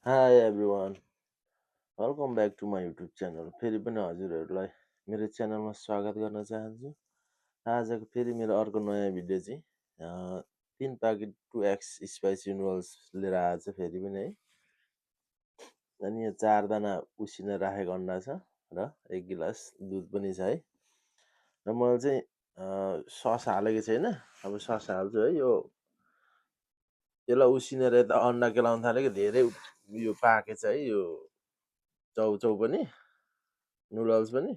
Hi everyone, welcome back to my YouTube channel. फेरि पनि हजुरहरूलाई मेरो च्यानलमा स्वागत गर्न चाहन्छु। आजको फेरि मेरो अर्को नयाँ भिडियो चाहिँ 3 प्याकेट 2x स्पाइसी नुडल्स लिएर आएको छ फेरि पनि है। अनि यो 4 दाना उसिनेर राखेको अन्डा छ र 1 गिलास दुध पनि छ है। र मैले चाहिँ सस हालेको छैन, अब सस हाल्छु है। यसलाई उसिनेर यता अन्डा केलाउन थालेको धेरै यो पाकेछ है। यो चौचौ पनि नुडल्स पनि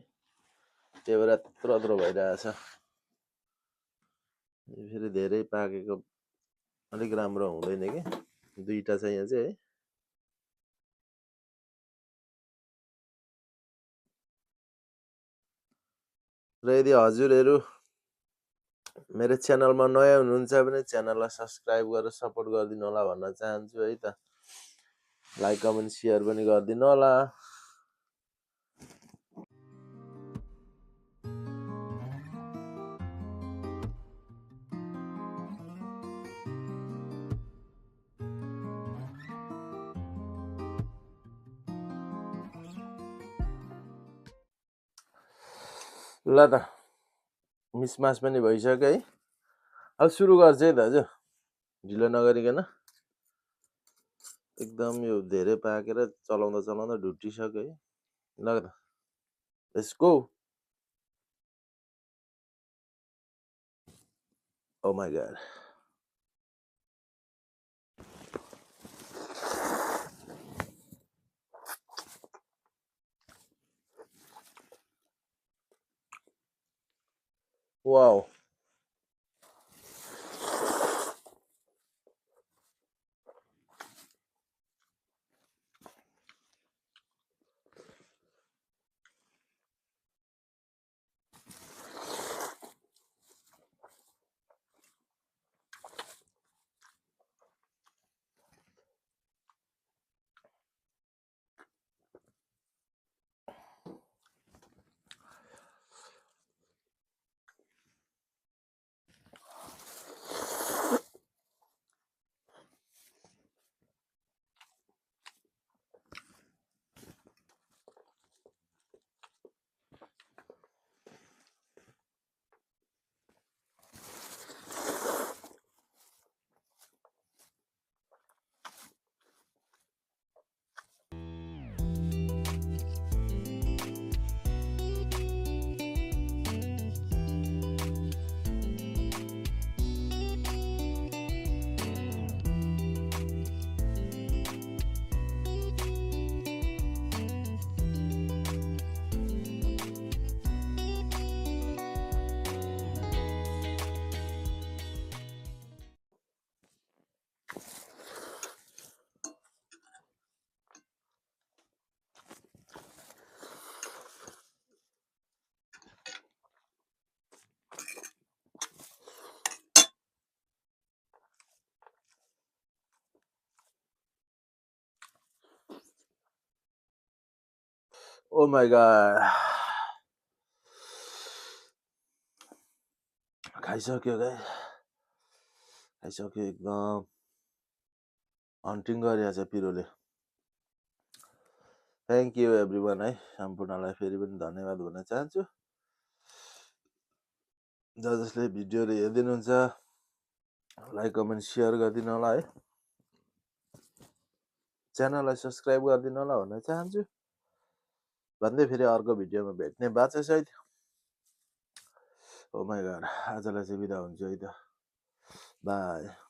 त्यही भएर यत्रो यत्रो भइरहेछ। फेरि धेरै पाकेको अलिक राम्रो हुँदैन कि, दुईटा छ यहाँ चाहिँ है। र यदि हजुरहरू मेरो च्यानलमा नयाँ हुनुहुन्छ भने च्यानललाई सब्सक्राइब गरेर सपोर्ट गरिदिनु होला भन्न चाहन्छु है त। लाइक कमेन्ट सेयर पनि गरिदिनु होला। ल त मिसमास पनि भइसक्यो है। अब सुरु गर्छ है दाजु, ढिलो नगरिकन। एकदम यो धेरै पाकेर चलाउँदा चलाउँदा ढुटिसक्यो है। ल त let's go. Oh my god, wow. Oh my god, खाइसक्यो गाइस, खाइसक्यो। एकदम हन्टिङ गरिरहेछ पिरोले। थ्याङ्क यू एभ्रिवान है। सम्पूर्णलाई फेरि पनि धन्यवाद भन्न चाहन्छु। जसले भिडियोहरू हेरिदिनुहुन्छ लाइक कमेन्ट सेयर गरिदिनु होला है। च्यानललाई सब्सक्राइब गरिदिनु होला भन्न चाहन्छु। भन्दै फेरि अर्को भिडियोमा भेट्ने बाचा सहित। ओ माय गॉड, आजलाई चाहिँ बिदा हुन्छु है त। बाई।